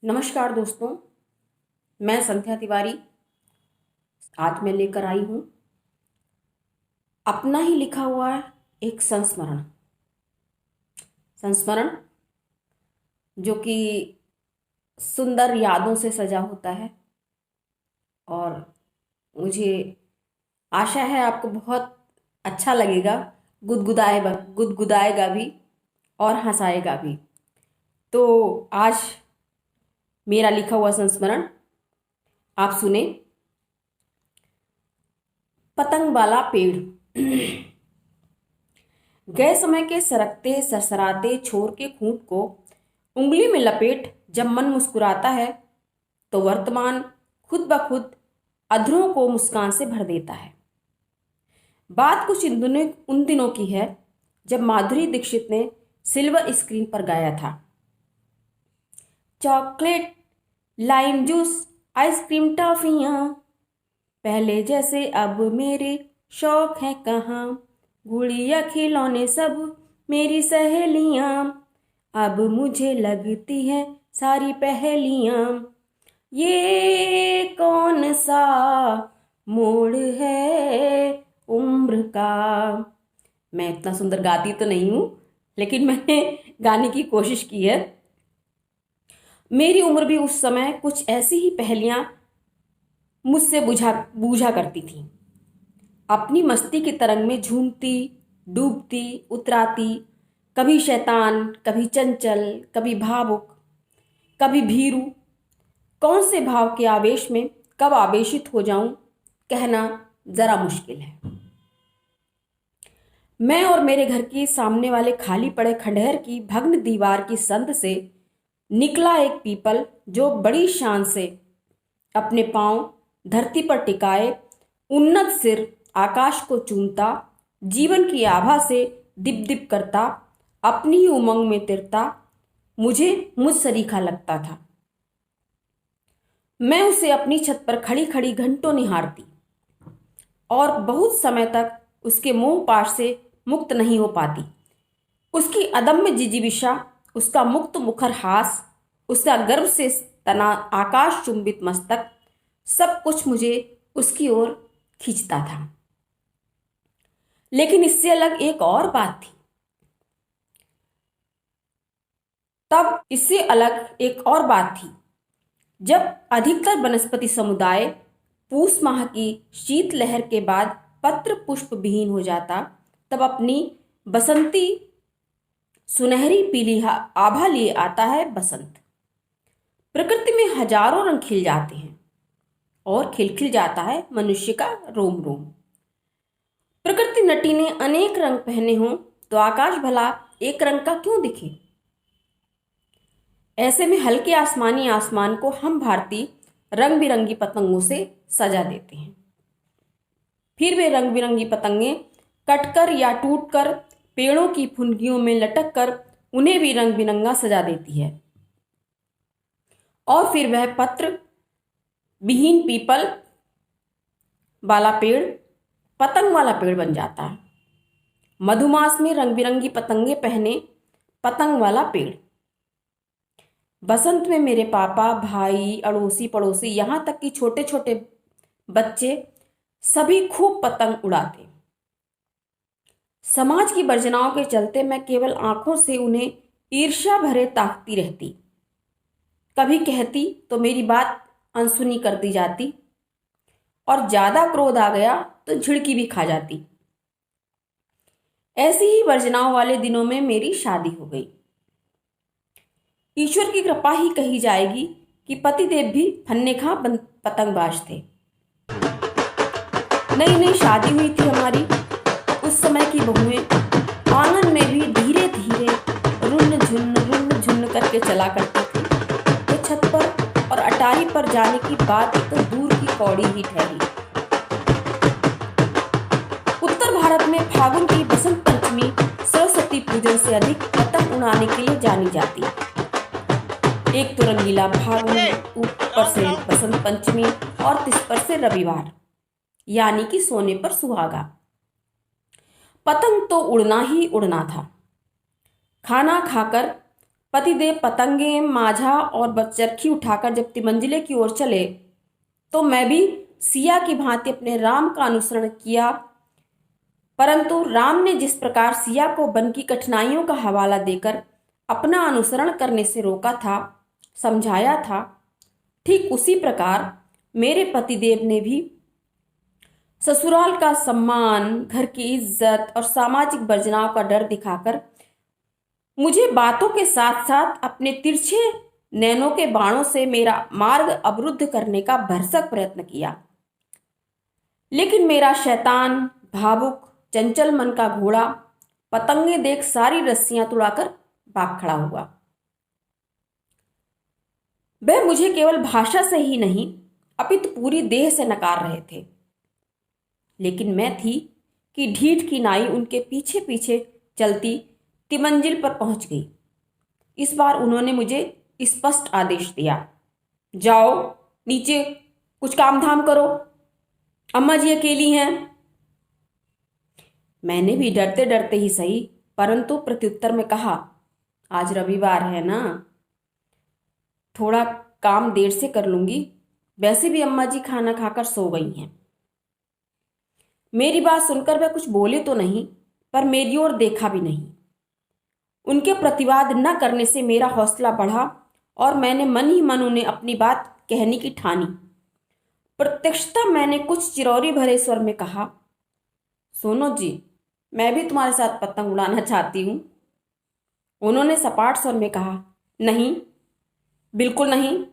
नमस्कार दोस्तों, मैं संध्या तिवारी आज मैं लेकर आई हूँ अपना ही लिखा हुआ एक संस्मरण संस्मरण जो कि सुंदर यादों से सजा होता है। और मुझे आशा है आपको बहुत अच्छा लगेगा, गुदगुदाएगा भी और हंसाएगा भी। तो आज मेरा लिखा हुआ संस्मरण आप सुने। पतंग वाला पेड़। गए समय के सरकते सरसराते छोर के खूंट को उंगली में लपेट जब मन मुस्कुराता है तो वर्तमान खुद ब खुद अधरों को मुस्कान से भर देता है। बात कुछ उन दिनों की है जब माधुरी दीक्षित ने सिल्वर स्क्रीन पर गाया था, चॉकलेट, लाइम जूस, आइसक्रीम, टॉफियाँ, पहले जैसे अब मेरे शौक है कहाँ, गुड़िया खिलौने सब मेरी सहेलियाँ, अब मुझे लगती है सारी पहेलियाँ, ये कौन सा मोड़ है उम्र का। मैं इतना सुंदर गाती तो नहीं हूँ, लेकिन मैंने गाने की कोशिश की है। मेरी उम्र भी उस समय कुछ ऐसी ही पहेलियाँ मुझसे बूझा बूझा करती थी। अपनी मस्ती की तरंग में झूमती, डूबती, उतराती, कभी शैतान, कभी चंचल, कभी भावुक, कभी भीरू। कौन से भाव के आवेश में कब आवेशित हो जाऊं, कहना जरा मुश्किल है। मैं और मेरे घर की सामने वाले खाली पड़े खंडहर की भग्न दीवार की संद से निकला एक पीपल जो बड़ी शान से अपने पांव धरती पर टिकाए, उन्नत सिर आकाश को चूमता, जीवन की आभा से दिप दिप करता, अपनी ही उमंग में तिरता, मुझे मुझ सरीखा लगता था। मैं उसे अपनी छत पर खड़ी खड़ी घंटों निहारती और बहुत समय तक उसके मोह पाश से मुक्त नहीं हो पाती। उसकी अदम्य जिजीविषा, उसका मुक्त मुखर हास, उसका गर्व से तना आकाश चुंबित मस्तक, सब कुछ मुझे उसकी ओर खींचता था। लेकिन इससे अलग एक और बात थी। तब इससे अलग एक और बात थी जब अधिकतर वनस्पति समुदाय पूस माह की शीत लहर के बाद पत्र पुष्प विहीन हो जाता, तब अपनी बसंती सुनहरी पीली आभा लिए आता है बसंत। प्रकृति में हजारों रंग खिल जाते हैं और खिलखिल जाता है मनुष्य का रोम रोम। प्रकृति नटी ने अनेक रंग पहने हों तो आकाश भला एक रंग का क्यों दिखे। ऐसे में हल्के आसमानी आसमान को हम भारतीय रंग बिरंगी पतंगों से सजा देते हैं। फिर वे रंग बिरंगी पतंगें कटकर या टूटकर पेड़ों की फुनगियों में लटक कर उन्हें भी रंग बिरंगा सजा देती है। और फिर वह पत्र विहीन पीपल वाला पेड़ पतंग वाला पेड़ बन जाता है। मधुमास में रंग बिरंगी पतंगे पहने पतंग वाला पेड़। बसंत में मेरे पापा, भाई, अड़ोसी पड़ोसी, यहां तक कि छोटे छोटे बच्चे सभी खूब पतंग उड़ाते। समाज की वर्जनाओं के चलते मैं केवल आंखों से उन्हें ईर्ष्या भरे ताकती रहती। कभी कहती तो मेरी बात अनसुनी कर दी जाती और ज्यादा क्रोध आ गया तो झिड़की भी खा जाती। ऐसी ही वर्जनाओं वाले दिनों में मेरी शादी हो गई। ईश्वर की कृपा ही कही जाएगी कि पतिदेव भी फन्ने-खा पतंगबाज थे। नई नई शादी हुई थी हमारी। उस समय की बहुएं आंगन में भी धीरे धीरे रुन्न झुन्न करके चला करती थी। तो छत पर और अटारी पर जाने की बात तो दूर की कौड़ी ही ठहरी। उत्तर भारत में फागुन की बसंत पंचमी सरस्वती पूजन से अधिक पतंग उड़ाने के लिए जानी जाती। एक तो रंगीला फागुन, ऊपर से बसंत पंचमी और तिस पर से रविवार, यानी कि सोने पर सुहागा। पतंग तो उड़ना ही उड़ना था। खाना खाकर पतिदेव पतंगे, माझा और चरखी उठाकर जब तिमंजिले की ओर चले तो मैं भी सिया की भांति अपने राम का अनुसरण किया, परंतु राम ने जिस प्रकार सिया को वन की कठिनाइयों का हवाला देकर अपना अनुसरण करने से रोका था, समझाया था, ठीक उसी प्रकार मेरे पतिदेव ने भी ससुराल का सम्मान, घर की इज्जत और सामाजिक वर्जनाओं का डर दिखाकर मुझे बातों के साथ साथ अपने तिरछे नैनों के बाणों से मेरा मार्ग अवरुद्ध करने का भरसक प्रयत्न किया। लेकिन मेरा शैतान, भावुक, चंचल मन का घोड़ा पतंगे देख सारी रस्सियां तुड़ाकर भाग खड़ा हुआ। वह मुझे केवल भाषा से ही नहीं अपितु पूरी देह से नकार रहे थे। लेकिन मैं थी कि ढीठ की नाई उनके पीछे पीछे चलती तिमंजिल पर पहुंच गई। इस बार उन्होंने मुझे स्पष्ट आदेश दिया, जाओ नीचे कुछ काम धाम करो, अम्मा जी अकेली हैं। मैंने भी डरते डरते ही सही परंतु प्रत्युत्तर में कहा, आज रविवार है ना, थोड़ा काम देर से कर लूंगी, वैसे भी अम्मा जी खाना खाकर सो गई हैं। मेरी बात सुनकर वह कुछ बोले तो नहीं, पर मेरी ओर देखा भी नहीं। उनके प्रतिवाद न करने से मेरा हौसला बढ़ा और मैंने मन ही मन उन्हें अपनी बात कहने की ठानी। प्रत्यक्षतः मैंने कुछ चिरौरी भरे स्वर में कहा, सोनो जी, मैं भी तुम्हारे साथ पतंग उड़ाना चाहती हूँ। उन्होंने सपाट स्वर में कहा, नहीं, बिल्कुल नहीं।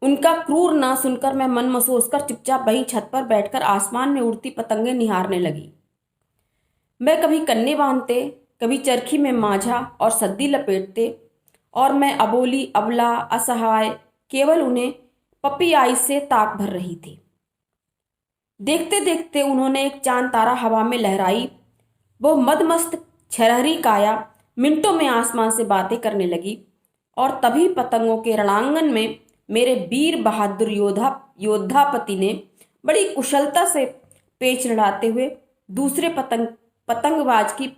उनका क्रूर ना सुनकर मैं मन महसूस कर चुपचाप वहीं छत पर बैठकर आसमान में उड़ती पतंगें निहारने लगी। मैं कभी कन्ने बांधते, कभी चरखी में माझा और सद्दी लपेटते और मैं अबोली, अबला, असहाय केवल उन्हें पपी आई से ताक भर रही थी। देखते देखते उन्होंने एक चांद तारा हवा में लहराई। वो मदमस्त छरहरी काया मिनटों में आसमान से बातें करने लगी और तभी पतंगों के रणांगन में मेरे वीर बहादुर योद्धापति ने बड़ी कुशलता से पेच लड़ाते हुए दूसरे पतंगबाज की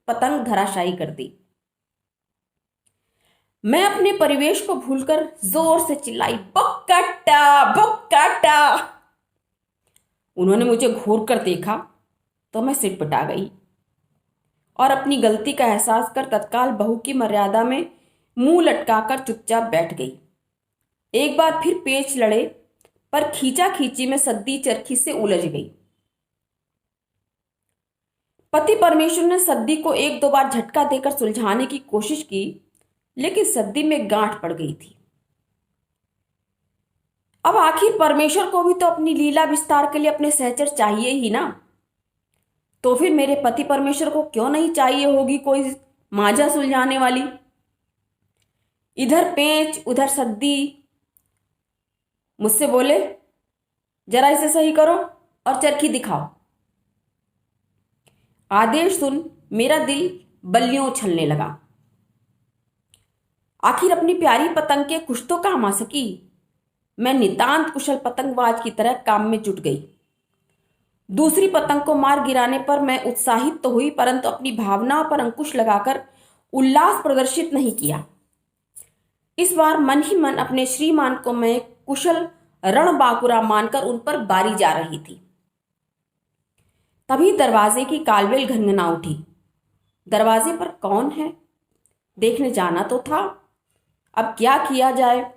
पतंग धराशायी कर दी। मैं अपने परिवेश को भूलकर जोर से चिल्लाई, बुक्काटा बुक्काटा। उन्होंने मुझे घूर कर देखा तो मैं सिटपटा गई और अपनी गलती का एहसास कर तत्काल बहू की मर्यादा में मुंह लटकाकर चुपचाप बैठ गई। एक बार फिर पेच लड़े पर खींचा खींची में सद्दी चरखी से उलझ गई। पति परमेश्वर ने सद्दी को एक दो बार झटका देकर सुलझाने की कोशिश की, लेकिन सद्दी में गांठ पड़ गई थी। अब आखिर परमेश्वर को भी तो अपनी लीला विस्तार के लिए अपने सहचर चाहिए ही ना, तो फिर मेरे पति परमेश्वर को क्यों नहीं चाहिए होगी कोई मांझा सुलझाने वाली। इधर पेंच उधर सद्दी। मुझसे बोले, जरा इसे सही करो और चरखी दिखाओ। आदेश सुन मेरा दिल बल्लियों उछलने लगा। आखिर अपनी प्यारी पतंग के कुछ तो काम आ सकी। मैं नितांत कुशल पतंगबाज की तरह काम में जुट गई। दूसरी पतंग को मार गिराने पर मैं उत्साहित तो हुई, परंतु अपनी भावनाओं पर अंकुश लगाकर उल्लास प्रदर्शित नहीं किया। इस बार मन ही मन अपने श्रीमान को मैं कुशल रणबांकुरा मानकर उन पर बारी जा रही थी। तभी दरवाजे की कालबेल घनघना उठी। दरवाजे पर कौन है देखने जाना तो था। अब क्या किया जाए,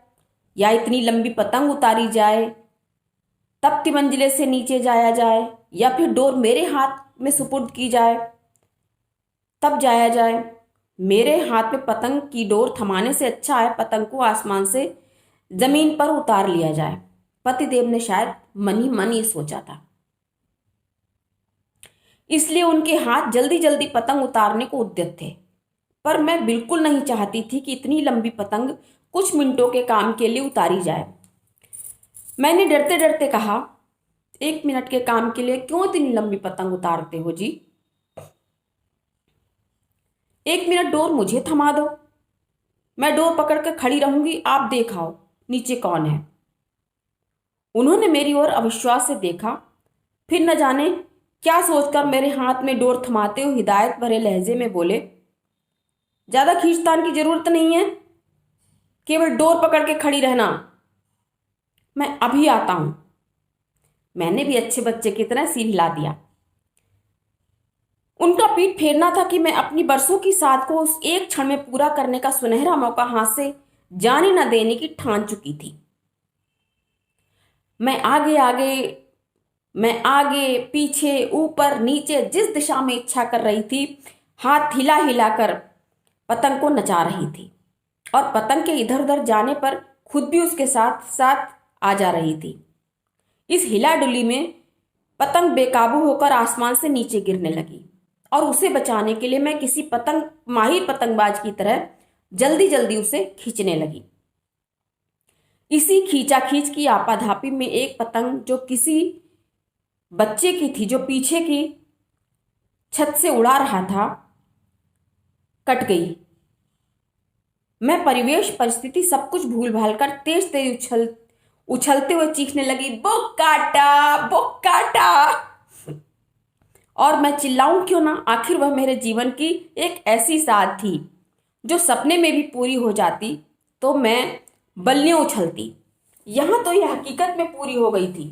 या इतनी लंबी पतंग उतारी जाए तब तिमंजिले से नीचे जाया जाए, या फिर डोर मेरे हाथ में सुपुर्द की जाए तब जाया जाए। मेरे हाथ में पतंग की डोर थमाने से अच्छा है पतंग को आसमान से जमीन पर उतार लिया जाए। पतिदेव ने शायद मन ही मन ये सोचा था, इसलिए उनके हाथ जल्दी जल्दी पतंग उतारने को उद्यत थे। पर मैं बिल्कुल नहीं चाहती थी कि इतनी लंबी पतंग कुछ मिनटों के काम के लिए उतारी जाए। मैंने डरते डरते कहा, 1 मिनट के काम के लिए क्यों इतनी लंबी पतंग उतारते हो जी? 1 मिनट डोर मुझे थमा दो, मैं डोर पकड़ कर खड़ी रहूंगी, आप देखाओ नीचे कौन है। उन्होंने मेरी ओर अविश्वास से देखा, फिर न जाने क्या सोचकर मेरे हाथ में डोर थमाते हुए हिदायत भरे लहजे में बोले, ज़्यादा खींचतान की ज़रूरत नहीं है, केवल डोर पकड़ के खड़ी रहना। मैं अभी आता हूं। मैंने भी अच्छे बच्चे की तरह सिर हिला दिया। उनका पीठ फेरना था कि मैं अपनी बरसों की साध को उस एक क्षण में पूरा करने का सुनहरा मौका हाथ से जाने न देने की ठान चुकी थी। मैं आगे आगे मैं आगे पीछे ऊपर नीचे जिस दिशा में इच्छा कर रही थी, हाथ हिला हिलाकर पतंग को नचा रही थी और पतंग के इधर उधर जाने पर खुद भी उसके साथ साथ आ जा रही थी। इस हिला डुली में पतंग बेकाबू होकर आसमान से नीचे गिरने लगी और उसे बचाने के लिए मैं किसी माहिर पतंगबाज की तरह जल्दी जल्दी उसे खींचने लगी। इसी खींचाखींच की आपाधापी में एक पतंग जो किसी बच्चे की थी, जो पीछे की छत से उड़ा रहा था, कट गई। मैं परिवेश परिस्थिति सब कुछ भूल भाल कर तेज तेज उछलते हुए चीखने लगी, बुक काटा, बुक काटा। और मैं चिल्लाऊं क्यों ना, आखिर वह मेरे जीवन की एक ऐसी साध थी जो सपने में भी पूरी हो जाती तो मैं बल्लियां उछलती। यहां तो यह हकीकत में पूरी हो गई थी।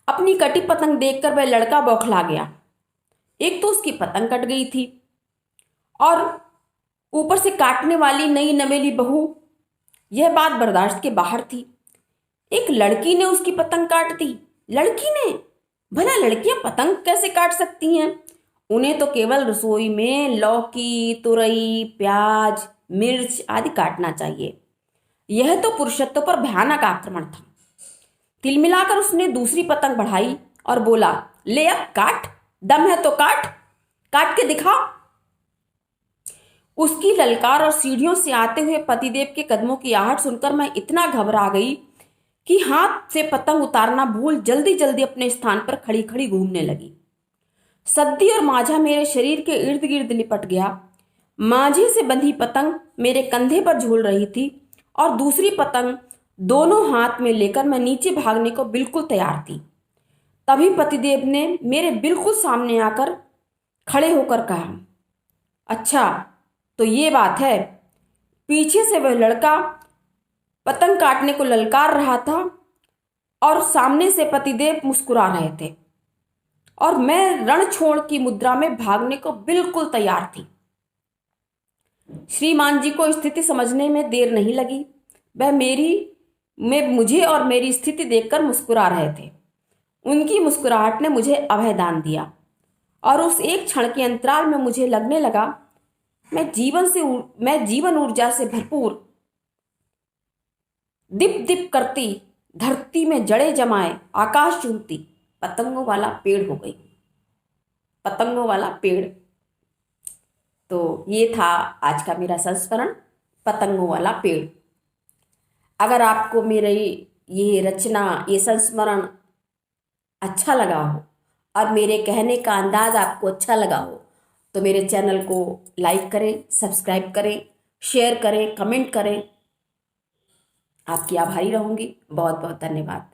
अपनी कटी पतंग देखकर वह लड़का बौखला गया। एक तो उसकी पतंग कट गई थी और ऊपर से काटने वाली नई नवेली बहू, यह बात बर्दाश्त के बाहर थी। एक लड़की ने उसकी पतंग काट दी। लड़की ने? भला लड़कियां पतंग कैसे काट सकती हैं? उन्हें तो केवल रसोई में लौकी, तुरई, प्याज, मिर्च आदि काटना चाहिए। यह तो पुरुषत्व पर भयानक आक्रमण था। तिलमिलाकर उसने दूसरी पतंग बढ़ाई और बोला, ले अब काट, दम है तो काट, काट के दिखा। उसकी ललकार और सीढ़ियों से आते हुए पतिदेव के कदमों की आहट सुनकर मैं इतना घबरा गई कि हाथ से पतंग उतारना भूल जल्दी जल्दी अपने स्थान पर खड़ी खड़ी घूमने लगी। सद्दी और माझा मेरे शरीर के इर्द गिर्द लिपट गया। माझे से बंधी पतंग मेरे कंधे पर झूल रही थी और दूसरी पतंग दोनों हाथ में लेकर मैं नीचे भागने को बिल्कुल तैयार थी। तभी पतिदेव ने मेरे बिल्कुल सामने आकर खड़े होकर कहा, अच्छा तो ये बात है। पीछे से वह लड़का पतंग काटने को ललकार रहा था और सामने से पतिदेव मुस्कुरा रहे थे और मैं रणछोड़ की मुद्रा में भागने को बिल्कुल तैयार थी। श्रीमान जी को स्थिति समझने में देर नहीं लगी। वह मुझे और मेरी स्थिति देखकर मुस्कुरा रहे थे। उनकी मुस्कुराहट ने मुझे अभयदान दिया और उस एक क्षण के अंतराल में मुझे लगने लगा मैं जीवन ऊर्जा से भरपूर दिप दिप करती, धरती में जड़े जमाए, आकाश चूमती पतंगों वाला पेड़ हो गई। पतंगों वाला पेड़। तो ये था आज का मेरा संस्मरण, पतंगों वाला पेड़। अगर आपको मेरी ये रचना, ये संस्मरण अच्छा लगा हो और मेरे कहने का अंदाज आपको अच्छा लगा हो तो मेरे चैनल को लाइक करें, सब्सक्राइब करें, शेयर करें, कमेंट करें। आपकी आभारी रहूंगी। बहुत बहुत धन्यवाद।